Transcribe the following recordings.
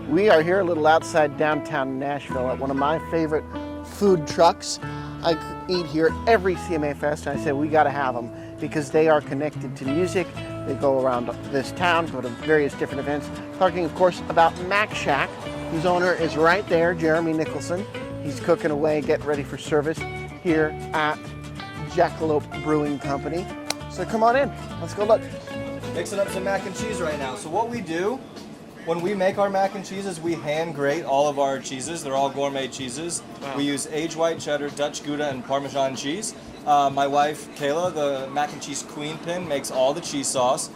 We are here a little outside downtown Nashville at one of my favorite food trucks. I eat here every CMA Fest, and I said we got to have them because they are connected to music. They go around this town, go to various different events. Talking, of course, about Mac Shack, whose owner is right there, Jeremy Nicholson. He's cooking away, getting ready for service here at Jackalope Brewing Company. So come on in, let's go look. Mixing up some mac and cheese right now. So what we do when we make our mac and cheeses, we hand grate all of our cheeses. They're all gourmet cheeses. Wow. We use aged white cheddar, Dutch Gouda, and Parmesan cheese. My wife, Kayla, the mac and cheese queen pin, makes all the cheese sauce.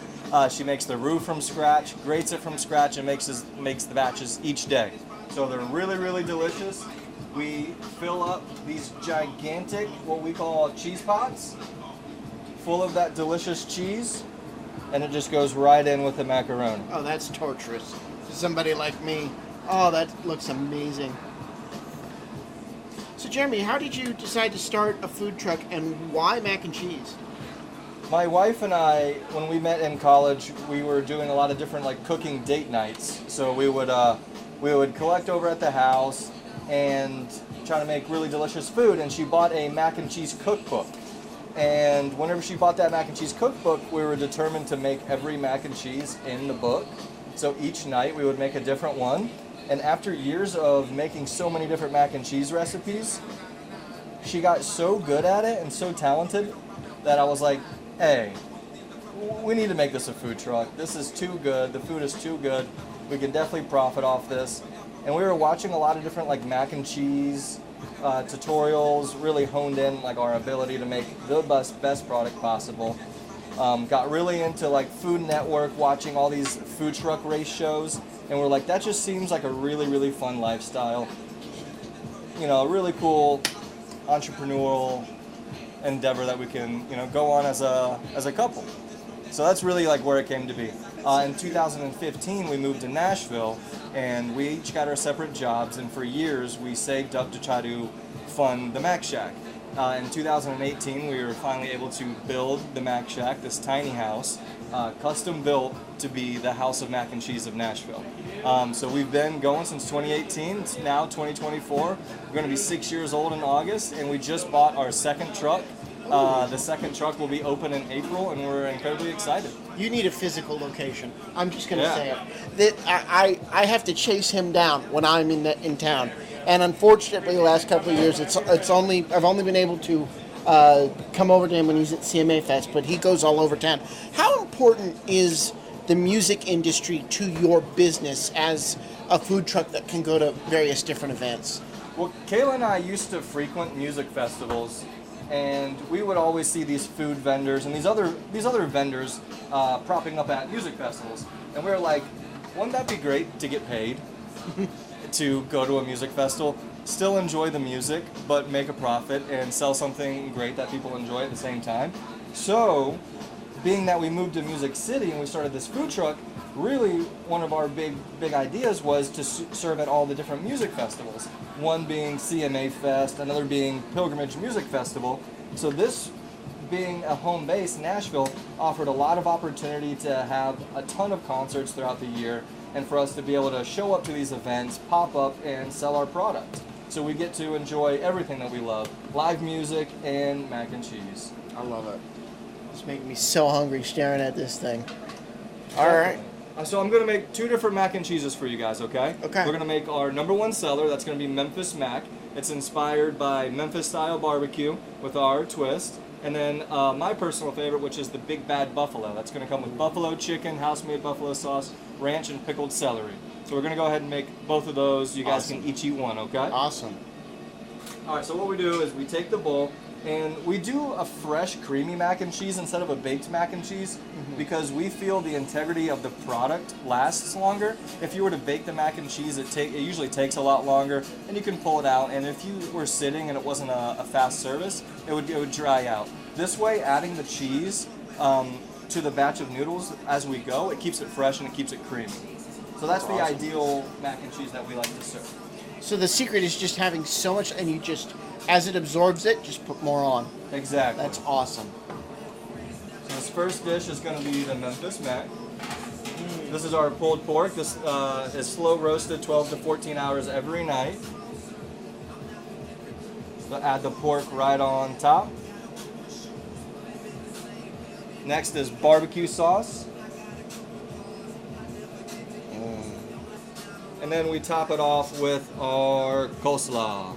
She makes the roux from scratch, grates it from scratch, and makes the batches each day. So they're really, really delicious. We fill up these gigantic, what we call cheese pots, full of that delicious cheese, and it just goes right in with the macaroni. Oh, that's torturous for somebody like me. Oh, that looks amazing. So Jeremy, how did you decide to start a food truck and why mac and cheese? My wife and I, when we met in college, we were doing a lot of different cooking date nights. So we would collect over at the house and try to make really delicious food, and she bought a mac and cheese cookbook. And whenever she bought that mac and cheese cookbook, we were determined to make every mac and cheese in the book. So each night we would make a different one. And after years of making so many different mac and cheese recipes, she got so good at it and so talented that I was like, hey, we need to make this a food truck. This is too good. The food is too good. We can definitely profit off this. And we were watching a lot of different mac and cheese tutorials, really honed in our ability to make the best product possible. Got really into Food Network, watching all these food truck race shows, and we're like, that just seems like a really, really fun lifestyle. You know, a really cool entrepreneurial endeavor that we can, go on as a couple. So that's really where it came to be. In 2015, we moved to Nashville, and we each got our separate jobs, and for years we saved up to try to fund the Mac Shack. In 2018, we were finally able to build the Mac Shack, this tiny house, custom built to be the House of Mac and Cheese of Nashville. So we've been going since 2018. It's now 2024. We're going to be 6 years old in August, and we just bought our second truck. The second truck will be open in April, and we're incredibly excited. You need a physical location. I'm just going to say it. I have to chase him down when I'm in town, and unfortunately, the last couple of years, I've only been able to come over to him when he's at CMA Fest, but he goes all over town. How important is the music industry to your business as a food truck that can go to various different events? Well, Kayla and I used to frequent music festivals, and we would always see these food vendors and these other vendors propping up at music festivals. And we were like, wouldn't that be great to get paid to go to a music festival, still enjoy the music, but make a profit and sell something great that people enjoy at the same time? So, being that we moved to Music City and we started this food truck, really one of our big ideas was to serve at all the different music festivals. One being CMA Fest, another being Pilgrimage Music Festival. So this, being a home base, Nashville offered a lot of opportunity to have a ton of concerts throughout the year, and for us to be able to show up to these events, pop up, and sell our product. So we get to enjoy everything that we love, live music and mac and cheese. I love it. It's making me so hungry staring at this thing. All right. So I'm going to make two different mac and cheeses for you guys, okay? Okay. We're going to make our number one seller. That's going to be Memphis Mac. It's inspired by Memphis-style barbecue with our twist. And then my personal favorite, which is the Big Bad Buffalo. That's going to come with buffalo chicken, house-made buffalo sauce, ranch, and pickled celery. So we're going to go ahead and make both of those. You guys can each eat one, okay? Awesome. All right, so what we do is we take the bowl, and we do a fresh, creamy mac and cheese instead of a baked mac and cheese because we feel the integrity of the product lasts longer. If you were to bake the mac and cheese, it usually takes a lot longer, and you can pull it out. And if you were sitting and it wasn't a fast service, it would dry out. This way, adding the cheese to the batch of noodles as we go, it keeps it fresh and it keeps it creamy. So that's the ideal mac and cheese that we like to serve. So the secret is just having so much, and you just, as it absorbs it, just put more on. Exactly. That's awesome. So this first dish is going to be the Memphis Mac. This is our pulled pork. This is slow roasted 12 to 14 hours every night. So add the pork right on top. Next is barbecue sauce. And then we top it off with our coleslaw.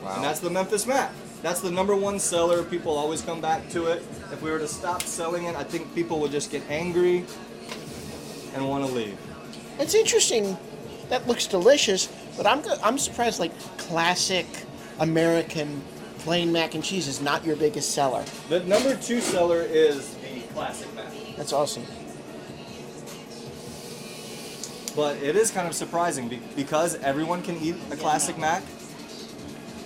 Wow. And that's the Memphis Mac. That's the #1 seller. People always come back to it. If we were to stop selling it, I think people would just get angry and want to leave. It's interesting. That looks delicious, but I'm surprised. Like classic American plain mac and cheese is not your biggest seller. The #2 seller is the classic mac. That's awesome. But it is kind of surprising because everyone can eat a classic mac.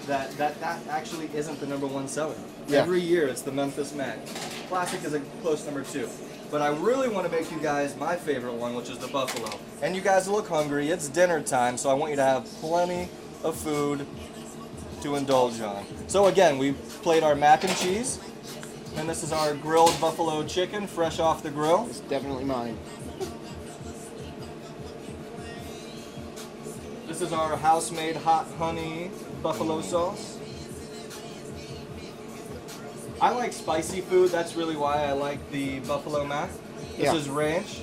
That actually isn't the #1 seller. Yeah. Every year it's the Memphis Mac. Classic is a close #2. But I really want to make you guys my favorite one, which is the buffalo. And you guys look hungry. It's dinner time, so I want you to have plenty of food to indulge on. So again, we played our mac and cheese, and this is our grilled buffalo chicken, fresh off the grill. It's definitely mine. This is our house-made hot honey buffalo sauce. I like spicy food. That's really why I like the buffalo mac. This is ranch.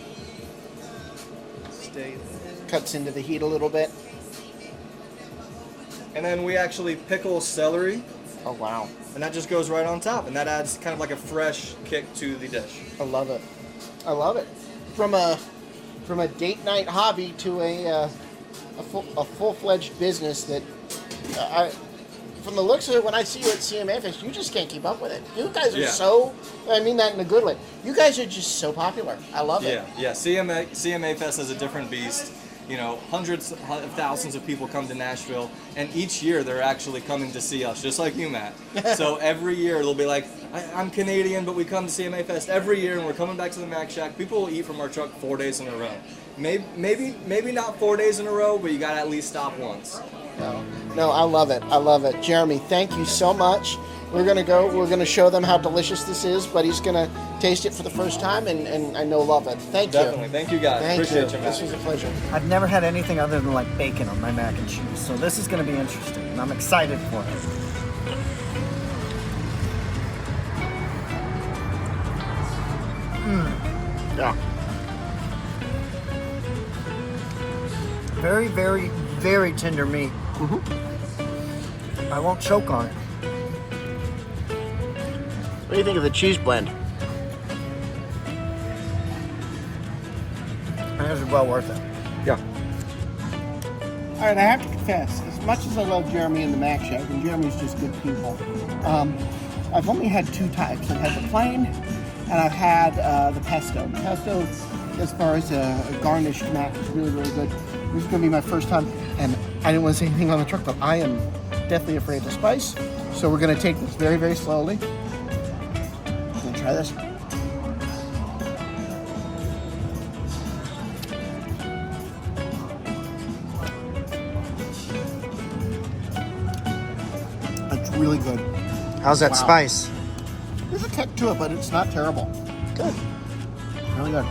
Cuts into the heat a little bit. And then we actually pickle celery, Oh wow. and that just goes right on top, and that adds kind of like a fresh kick to the dish. I love it. I love it. From a date night hobby to a full-fledged business that from the looks of it, when I see you at CMA Fest, you just can't keep up with it. You guys are so, I mean that in a good way. You guys are just so popular. I love it. Yeah. CMA Fest is a different beast. You know, hundreds of thousands of people come to Nashville, and each year they're actually coming to see us, just like you, Matt. So every year they'll be like, I'm Canadian, but we come to CMA Fest every year, and we're coming back to the Mac Shack. People will eat from our truck 4 days in a row. Maybe not 4 days in a row, but you gotta at least stop once. No, I love it. I love it. Jeremy, thank you so much. We're gonna show them how delicious this is, but he's gonna taste it for the first time and I know love it. Thank you. Definitely. Thank you guys. Appreciate you, Matt. This was a pleasure. I've never had anything other than like bacon on my mac and cheese, so this is going to be interesting, and I'm excited for it. Yeah. Very, very, very tender meat. I won't choke on it. What do you think of the cheese blend? This is well worth it. Yeah. All right, I have to confess, as much as I love Jeremy and the Mac Shack, and Jeremy's just good people, I've only had two types. I've had the plain, and I've had the pesto. The pesto, as far as a garnished mac, is really, really good. This is going to be my first time, and I didn't want to say anything on the truck, but I am definitely afraid of spice. So we're going to take this very, very slowly. I'm going to try this. It's really good. How's that Wow. spice? There's a kick to it, but it's not terrible. Good. Really good.